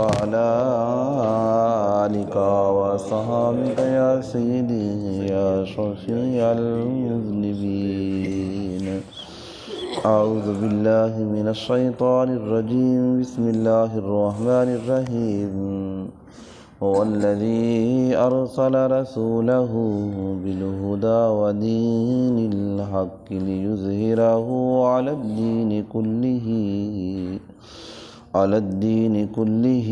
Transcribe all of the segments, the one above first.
وعلى آلك وصحبك يا سيدي يا شفيع المذنبين. أعوذ بالله من الشيطان الرجيم. بسم الله الرحمن الرحيم. هو الذي أرسل رسوله بالهدى ودين الحق ليظهره على الدين كله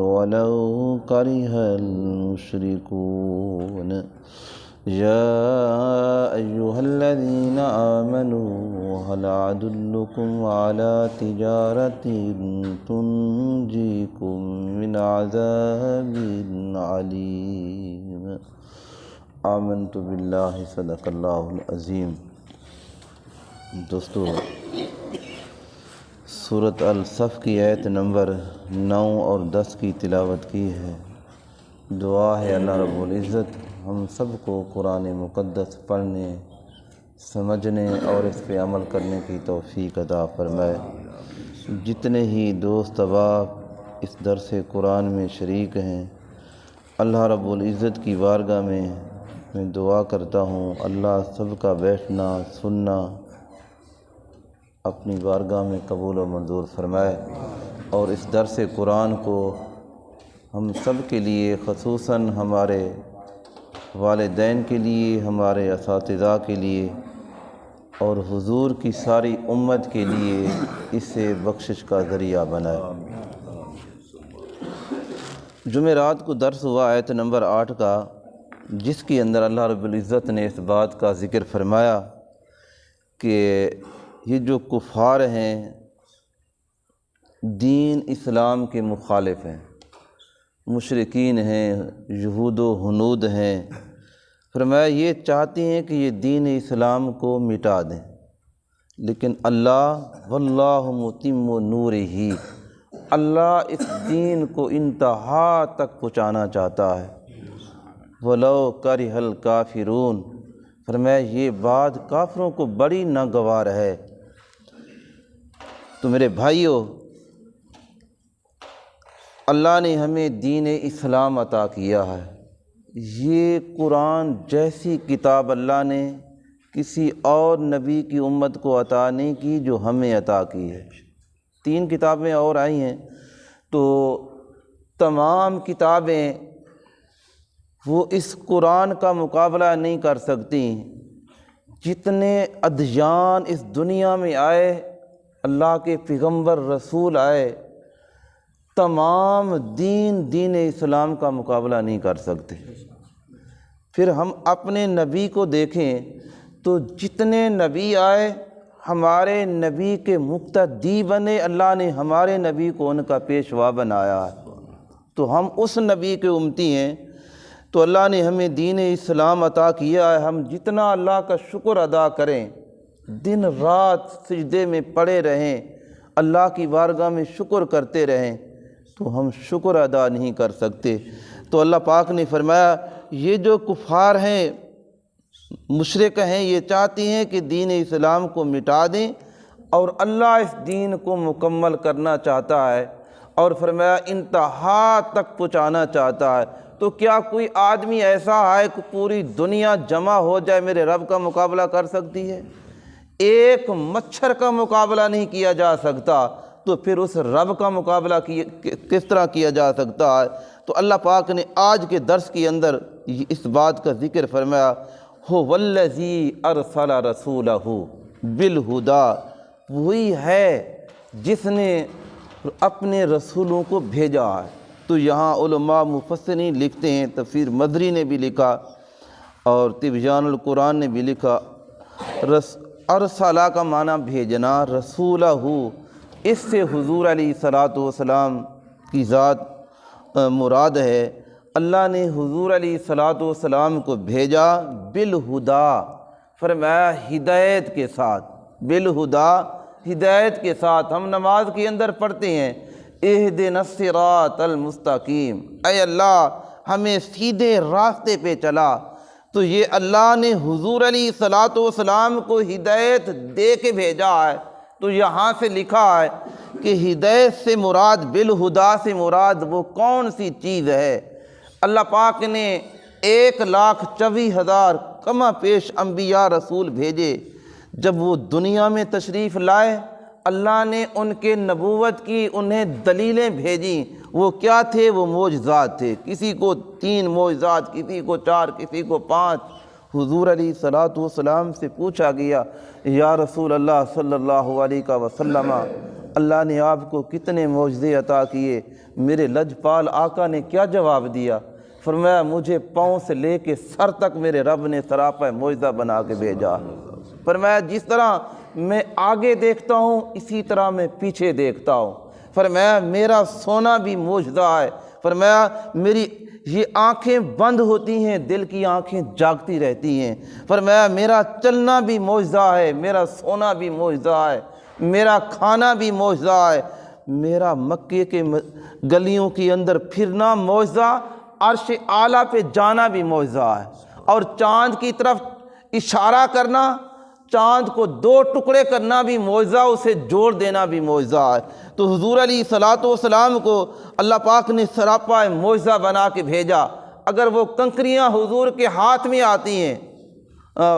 ولو كره المشركون. يا أيها الذين آمنوا هل أدلكم على تجارة تنجيكم من عذاب عليم. آمنت بالله صدق اللہ العظیم. دوستو، سورۃ الصف کی آیت نمبر 9 اور 10 کی تلاوت کی ہے. دعا ہے اللہ رب العزت ہم سب کو قرآن مقدس پڑھنے، سمجھنے اور اس پہ عمل کرنے کی توفیق عطا فرمائے. جتنے ہی دوست احباب اس درس قرآن میں شریک ہیں، اللہ رب العزت کی بارگاہ میں دعا کرتا ہوں اللہ سب کا بیٹھنا سننا اپنی بارگاہ میں قبول و منظور فرمائے، اور اس درس قرآن کو ہم سب کے لیے، خصوصاً ہمارے والدین کے لیے، ہمارے اساتذہ کے لیے اور حضور کی ساری امت کے لیے اسے بخشش کا ذریعہ بنائے. جمعرات کو درس ہوا آیت نمبر 8 کا، جس کے اندر اللہ رب العزت نے اس بات کا ذکر فرمایا کہ یہ جو کفار ہیں، دین اسلام کے مخالف ہیں، مشرکین ہیں، یہود و ہنود ہیں. فرمایا یہ چاہتے ہیں کہ یہ دین اسلام کو مٹا دیں، لیکن اللہ واللہ متم نورہ، اللہ اس دین کو انتہا تک پہنچانا چاہتا ہے. ولو کرہ الکافرون، فرمایا یہ بات کافروں کو بڑی ناگوار ہے. تو میرے بھائیو، اللہ نے ہمیں دین اسلام عطا کیا ہے. یہ قرآن جیسی کتاب اللہ نے کسی اور نبی کی امت کو عطا نہیں کی جو ہمیں عطا کی ہے. 3 کتابیں اور آئی ہیں، تو تمام کتابیں وہ اس قرآن کا مقابلہ نہیں کر سکتی. جتنے ادیان اس دنیا میں آئے، اللہ کے پیغمبر رسول آئے، تمام دین اسلام کا مقابلہ نہیں کر سکتے. پھر ہم اپنے نبی کو دیکھیں تو جتنے نبی آئے ہمارے نبی کے مقتدی بنے، اللہ نے ہمارے نبی کو ان کا پیشوا بنایا ہے، تو ہم اس نبی کے امتی ہیں. تو اللہ نے ہمیں دین اسلام عطا کیا ہے. ہم جتنا اللہ کا شکر ادا کریں، دن رات سجدے میں پڑے رہیں، اللہ کی بارگاہ میں شکر کرتے رہیں، تو ہم شکر ادا نہیں کر سکتے. تو اللہ پاک نے فرمایا یہ جو کفار ہیں، مشرک ہیں، یہ چاہتے ہیں کہ دین اسلام کو مٹا دیں، اور اللہ اس دین کو مکمل کرنا چاہتا ہے، اور فرمایا انتہا تک پہنچانا چاہتا ہے. تو کیا کوئی آدمی ایسا ہے کہ پوری دنیا جمع ہو جائے میرے رب کا مقابلہ کر سکتی ہے؟ ایک مچھر کا مقابلہ نہیں کیا جا سکتا، تو پھر اس رب کا مقابلہ کس طرح کیا جا سکتا ہے؟ تو اللہ پاک نے آج کے درس کے اندر اس بات کا ذکر فرمایا، هو الذی ارسل رسولہ بالہدی، وہی ہے جس نے اپنے رسولوں کو بھیجا ہے. تو یہاں علماء مفسرین لکھتے ہیں، تفسیر مدری نے بھی لکھا اور تبیان القرآن نے بھی لکھا، ارسلہ کا معنی بھیجنا، رسولہ، اس سے حضور علیہ الصلوۃ والسلام کی ذات مراد ہے. اللہ نے حضور علیہ الصلوۃ والسلام کو بھیجا بالہدی، فرمایا ہدایت کے ساتھ، بالہدی، ہدایت کے ساتھ. ہم نماز کے اندر پڑھتے ہیں اہدنا الصراط المستقیم، اے اللہ ہمیں سیدھے راستے پہ چلا. تو یہ اللہ نے حضور علیہ الصلوۃ والسلام کو ہدایت دے کے بھیجا ہے. تو یہاں سے لکھا ہے کہ ہدایت سے مراد، بالہدا سے مراد وہ کون سی چیز ہے۔ اللہ پاک نے 1,24,000 کما پیش انبیاء رسول بھیجے۔ جب وہ دنیا میں تشریف لائے، اللہ نے ان کے نبوت کی انہیں دلیلیں بھیجیں۔ وہ کیا تھے؟ وہ معجزات تھے۔ کسی کو 3 معجزات، کسی کو 4، کسی کو 5۔ حضور علیہ الصلوۃ والسلام سے پوچھا گیا، یا رسول اللہ صلی اللہ علیہ وسلم، اللہ نے آپ کو کتنے معجزے عطا کیے؟ میرے لجپال آقا نے کیا جواب دیا؟ فرمایا، مجھے پاؤں سے لے کے سر تک میرے رب نے سراپا معجزہ بنا کے بھیجا۔ فرمایا، جس طرح میں آگے دیکھتا ہوں اسی طرح میں پیچھے دیکھتا ہوں۔ فرمایا، میرا سونا بھی معجزہ ہے۔ فرمایا، میری یہ آنکھیں بند ہوتی ہیں، دل کی آنکھیں جاگتی رہتی ہیں۔ فرمایا، میرا چلنا بھی معجزہ ہے، میرا سونا بھی معجزہ ہے، میرا کھانا بھی معجزہ ہے، میرا مکے کے گلیوں کے اندر پھرنا معجزہ، عرش اعلیٰ پہ جانا بھی معجزہ ہے، اور چاند کی طرف اشارہ کرنا، چاند کو 2 ٹکڑے کرنا بھی معجزہ، اسے جوڑ دینا بھی معجزہ ہے۔ تو حضور علیہ الصلوۃ والسلام کو اللہ پاک نے سراپا معجزہ بنا کے بھیجا۔ اگر وہ کنکریاں حضور کے ہاتھ میں آتی ہیں،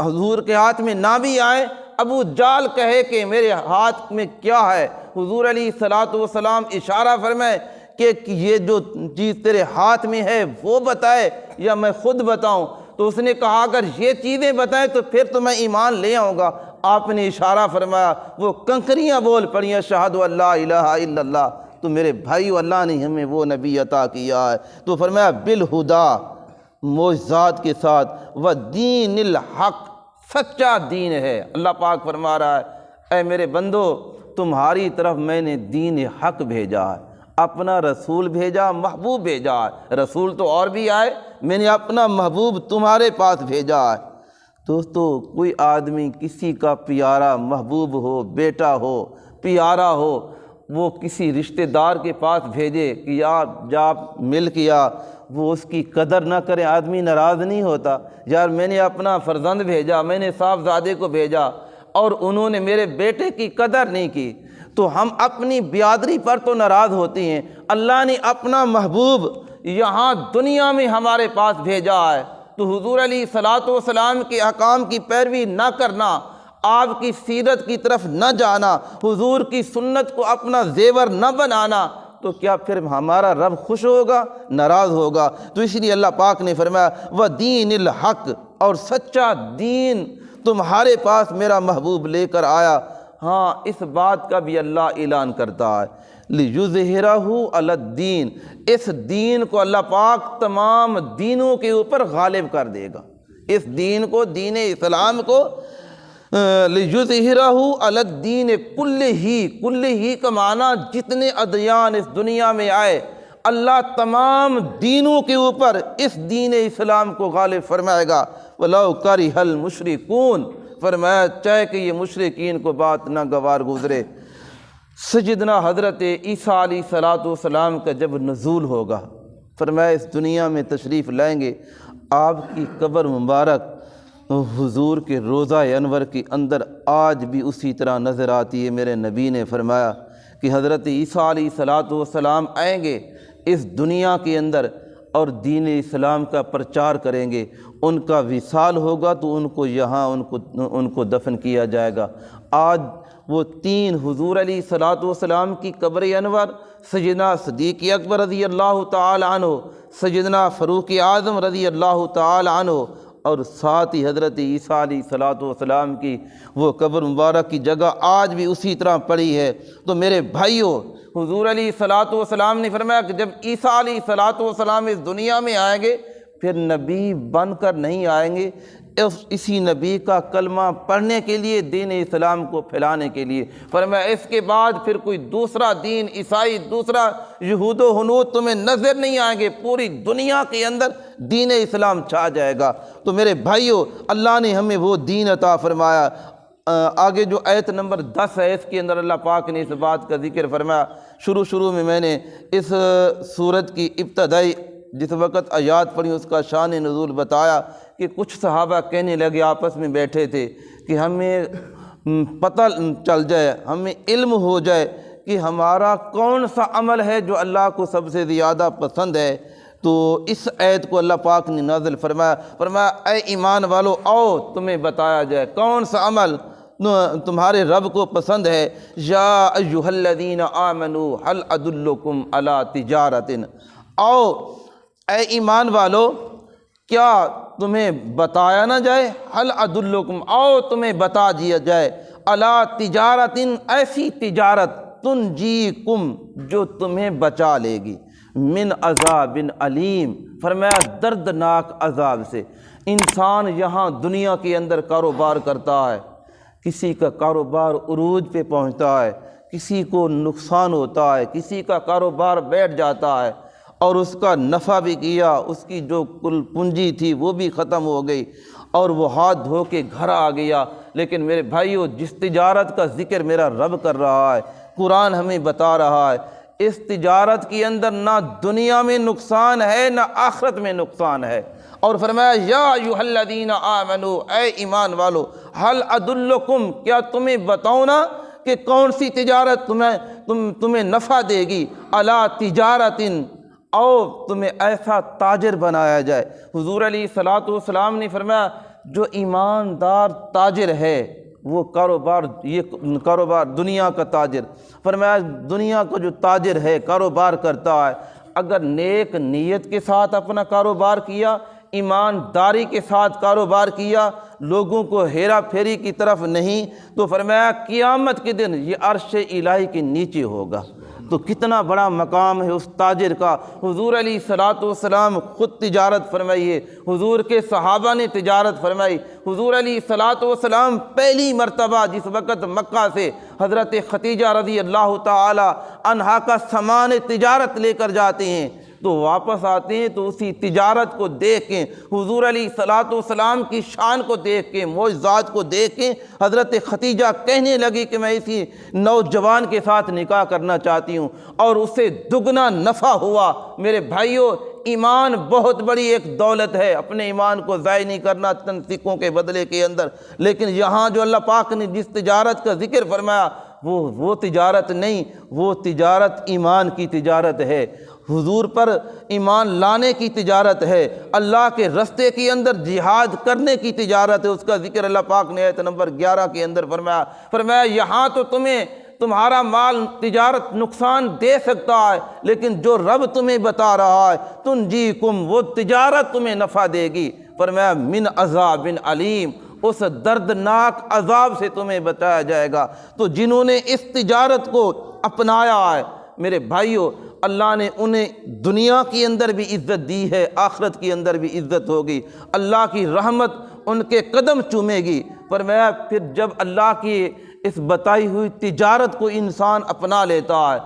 حضور کے ہاتھ میں نہ بھی آئیں، ابو جال کہے کہ میرے ہاتھ میں کیا ہے، حضور علیہ الصلوۃ والسلام اشارہ فرمائے کہ یہ جو چیز تیرے ہاتھ میں ہے وہ بتائے یا میں خود بتاؤں؟ تو اس نے کہا، اگر یہ چیزیں بتائیں تو پھر تو میں ایمان لے آؤں گا۔ آپ نے اشارہ فرمایا، وہ کنکریاں بول پڑیں، اشہد ان لا الہ الا اللہ۔ تو میرے بھائیو، اللہ نے ہمیں وہ نبی عطا کیا ہے۔ تو فرمایا، بالہدا، معجزات کے ساتھ، ودین الحق، سچا دین ہے۔ اللہ پاک فرما رہا ہے، اے میرے بندو، تمہاری طرف میں نے دین حق بھیجا ہے، اپنا رسول بھیجا، محبوب بھیجا ہے۔ رسول تو اور بھی آئے، میں نے اپنا محبوب تمہارے پاس بھیجا ہے۔ دوستو، کوئی آدمی کسی کا پیارا محبوب ہو، بیٹا ہو، پیارا ہو، وہ کسی رشتہ دار کے پاس بھیجے کہ یار جا مل کیا، وہ اس کی قدر نہ کرے، آدمی ناراض نہیں ہوتا؟ یار میں نے اپنا فرزند بھیجا، میں نے صاحبزادے کو بھیجا اور انہوں نے میرے بیٹے کی قدر نہیں کی، تو ہم اپنی بیادری پر تو ناراض ہوتی ہیں۔ اللہ نے اپنا محبوب یہاں دنیا میں ہمارے پاس بھیجا ہے، تو حضور علیہ الصلوۃ والسلام کے احکام کی پیروی نہ کرنا، آپ کی سیرت کی طرف نہ جانا، حضور کی سنت کو اپنا زیور نہ بنانا، تو کیا پھر ہمارا رب خوش ہوگا؟ ناراض ہوگا۔ تو اس لیے اللہ پاک نے فرمایا، وَدِینِ الحق، اور سچا دین تمہارے پاس میرا محبوب لے کر آیا۔ ہاں، اس بات کا بھی اللہ اعلان کرتا ہے، لِيُظْهِرَهُ عَلَى الدِّينِ، اس دین کو اللہ پاک تمام دینوں کے اوپر غالب کر دے گا۔ اس دین کو، دین اسلام کو، لِيُظْهِرَهُ عَلَى الدِّينِ كُلِّهِ، كُلِّهِ کا معنی جتنے ادیان اس دنیا میں آئے، اللہ تمام دینوں کے اوپر اس دین اسلام کو غالب فرمائے گا۔ وَلَوْ كَرِهَ الْمُشْرِكُونَ، فرمایا چاہے کہ یہ مشرکین کو بات نہ گوار گزرے۔ سیدنا حضرت عیسیٰ علیہ السلام کا جب نزول ہوگا، فرمایا اس دنیا میں تشریف لائیں گے، آپ کی قبر مبارک حضور کے روضہ انور کے اندر آج بھی اسی طرح نظر آتی ہے۔ میرے نبی نے فرمایا کہ حضرت عیسیٰ علیہ السلام آئیں گے اس دنیا کے اندر اور دین اسلام کا پرچار کریں گے۔ ان کا وصال ہوگا تو ان کو یہاں ان کو دفن کیا جائے گا۔ آج وہ 3 حضور علیہ السلام کی قبر انور، سیدنا صدیق اکبر رضی اللہ تعالی عنہ، سیدنا فاروق اعظم رضی اللہ تعالی عنہ، اور ساتھ ہی حضرت عیسیٰ علیہ السلام کی وہ قبر مبارک کی جگہ آج بھی اسی طرح پڑی ہے۔ تو میرے بھائیوں، حضور علیہ السلام نے فرمایا کہ جب عیسیٰ علیہ السلام اس دنیا میں آئیں گے، پھر نبی بن کر نہیں آئیں گے، اسی نبی کا کلمہ پڑھنے کے لیے، دین اسلام کو پھیلانے کے لیے۔ فرمایا اس کے بعد پھر کوئی دوسرا دین، عیسائی، دوسرا یہود و ہنود تمہیں نظر نہیں آئیں گے، پوری دنیا کے اندر دین اسلام چھا جائے گا۔ تو میرے بھائیوں، اللہ نے ہمیں وہ دین عطا فرمایا۔ آگے جو آیت نمبر 10 ہے، اس کے اندر اللہ پاک نے اس بات کا ذکر فرمایا۔ شروع میں نے اس سورت کی ابتدائی جس وقت آیات پڑھی اس کا شان نزول بتایا کہ کچھ صحابہ کہنے لگے، آپس میں بیٹھے تھے کہ ہمیں پتہ چل جائے، ہمیں علم ہو جائے کہ ہمارا کون سا عمل ہے جو اللہ کو سب سے زیادہ پسند ہے، تو اس آیت کو اللہ پاک نے نازل فرمایا اے ایمان والو آؤ تمہیں بتایا جائے کون سا عمل تمہارے رب کو پسند ہے۔ یا ایھا الذین آمنوا هل ادلکم علی تجارۃ، آؤ اے ایمان والو کیا تمہیں بتایا نہ جائے، هل ادلکم آؤ تمہیں بتا دیا جائے، علی تجارۃ ایسی تجارت تنجیکم جو تمہیں بچا لے گی، من عذاب علیم فرمایا دردناک عذاب سے۔ انسان یہاں دنیا کے اندر کاروبار کرتا ہے، کسی کا کاروبار عروج پہ پہنچتا ہے، کسی کو نقصان ہوتا ہے، کسی کا کاروبار بیٹھ جاتا ہے اور اس کا نفع بھی کیا، اس کی جو کل پونجی تھی وہ بھی ختم ہو گئی اور وہ ہاتھ دھو کے گھر آ گیا۔ لیکن میرے بھائیو، جس تجارت کا ذکر میرا رب کر رہا ہے، قرآن ہمیں بتا رہا ہے، اس تجارت کے اندر نہ دنیا میں نقصان ہے نہ آخرت میں نقصان ہے۔ اور فرمایا یا ایھا الذین آمنوا، اے ایمان والو، هل ادلکم کیا تمہیں بتاؤں نا کہ کون سی تجارت تمہیں نفع دے گی، علی تجارت او تمہیں ایسا تاجر بنایا جائے۔ حضور علیہ الصلوۃ والسلام نے فرمایا جو ایماندار تاجر ہے وہ کاروبار دنیا کا تاجر، فرمایا دنیا کا جو تاجر ہے کاروبار کرتا ہے، اگر نیک نیت کے ساتھ اپنا کاروبار کیا، ایمانداری کے ساتھ کاروبار کیا، لوگوں کو ہیرا پھیری کی طرف نہیں، تو فرمایا قیامت کے دن یہ عرش الہی کے نیچے ہوگا۔ تو کتنا بڑا مقام ہے اس تاجر کا۔ حضور علیہ الصلوۃ والسلام خود تجارت فرمائیے، حضور کے صحابہ نے تجارت فرمائی۔ حضور علیہ الصلوۃ والسلام پہلی مرتبہ جس وقت مکہ سے حضرت ختیجہ رضی اللہ تعالی عنہا کا سامان تجارت لے کر جاتے ہیں، تو واپس آتے ہیں تو اسی تجارت کو دیکھ کے، حضور علیہ الصلوۃ والسلام کی شان کو دیکھ کے، معجزات کو دیکھ کے حضرت ختیجہ کہنے لگی کہ میں اسی نوجوان کے ساتھ نکاح کرنا چاہتی ہوں، اور اسے دگنا نفع ہوا۔ میرے بھائیوں، ایمان بہت بڑی ایک دولت ہے، اپنے ایمان کو ضائع نہیں کرنا چند سکوں کے بدلے کے اندر۔ لیکن یہاں جو اللہ پاک نے جس تجارت کا ذکر فرمایا وہ تجارت نہیں، وہ تجارت ایمان کی تجارت ہے، حضور پر ایمان لانے کی تجارت ہے، اللہ کے رستے کے اندر جہاد کرنے کی تجارت ہے۔ اس کا ذکر اللہ پاک نے آیت نمبر 11 کے اندر فرمایا یہاں تو تمہارا مال تجارت نقصان دے سکتا ہے، لیکن جو رب تمہیں بتا رہا ہے تنجیکم، وہ تجارت تمہیں نفع دے گی۔ فرمایا من عذاب علیم، اس دردناک عذاب سے تمہیں بچایا جائے گا۔ تو جنہوں نے اس تجارت کو اپنایا ہے میرے بھائیوں، اللہ نے انہیں دنیا کی اندر بھی عزت دی ہے، آخرت کی اندر بھی عزت ہوگی، اللہ کی رحمت ان کے قدم چومے گی۔ فرمایا پھر جب اللہ کی اس بتائی ہوئی تجارت کو انسان اپنا لیتا ہے،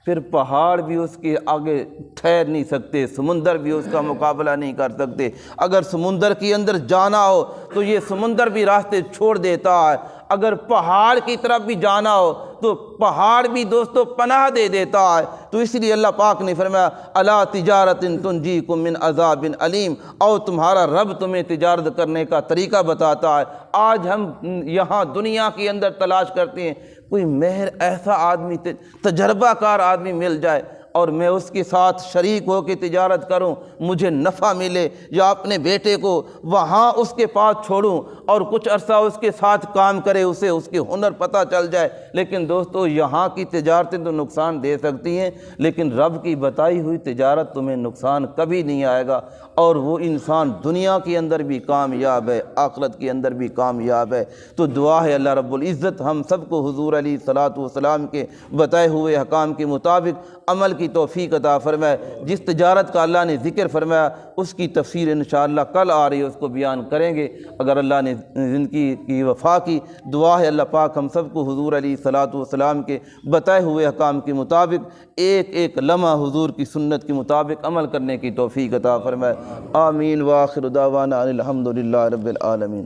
پھر پہاڑ بھی اس کے آگے ٹھہر نہیں سکتے، سمندر بھی اس کا مقابلہ نہیں کر سکتے۔ اگر سمندر کے اندر جانا ہو تو یہ سمندر بھی راستے چھوڑ دیتا ہے، اگر پہاڑ کی طرف بھی جانا ہو تو پہاڑ بھی دوستو پناہ دے دیتا ہے۔ تو اس لیے اللہ پاک نے فرمایا الا تجارت تنجیکم من عذاب علیم، اور تمہارا رب تمہیں تجارت کرنے کا طریقہ بتاتا ہے۔ آج ہم یہاں دنیا کے اندر تلاش کرتے ہیں کوئی مہر ایسا آدمی، تجربہ کار آدمی مل جائے اور میں اس کے ساتھ شریک ہو کے تجارت کروں، مجھے نفع ملے، یا اپنے بیٹے کو وہاں اس کے پاس چھوڑوں اور کچھ عرصہ اس کے ساتھ کام کرے، اسے اس کے ہنر پتہ چل جائے۔ لیکن دوستو یہاں کی تجارتیں تو نقصان دے سکتی ہیں، لیکن رب کی بتائی ہوئی تجارت تمہیں نقصان کبھی نہیں آئے گا، اور وہ انسان دنیا کے اندر بھی کامیاب ہے، آخرت کے اندر بھی کامیاب ہے۔ تو دعا ہے اللہ رب العزت ہم سب کو حضور علیہ الصلوۃ والسلام کے بتائے ہوئے احکام کے مطابق عمل کی توفیق عطا فرمائے۔ جس تجارت کا اللہ نے ذکر فرمایا اس کی تفسیر انشاءاللہ کل آ رہی ہے، اس کو بیان کریں گے اگر اللہ نے زندگی کی وفا کی۔ دعا ہے اللہ پاک ہم سب کو حضور علیہ الصلوۃ والسلام کے بتائے ہوئے احکام کے مطابق ایک ایک لمحہ حضور کی سنت کے مطابق عمل کرنے کی توفیق عطا فرمائے۔ آمین وآخر دعوانا ان الحمدللہ رب العالمین۔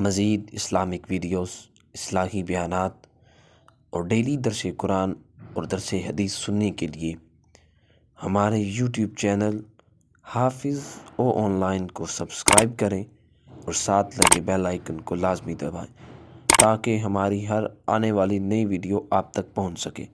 مزید اسلامک ویڈیوز، اصلاحی بیانات اور ڈیلی درس قرآن اور درس حدیث سننے کے لیے ہمارے یوٹیوب چینل حافظ آن لائن کو سبسکرائب کریں اور ساتھ لگے بیل آئیکن کو لازمی دبائیں تاکہ ہماری ہر آنے والی نئی ویڈیو آپ تک پہنچ سکے۔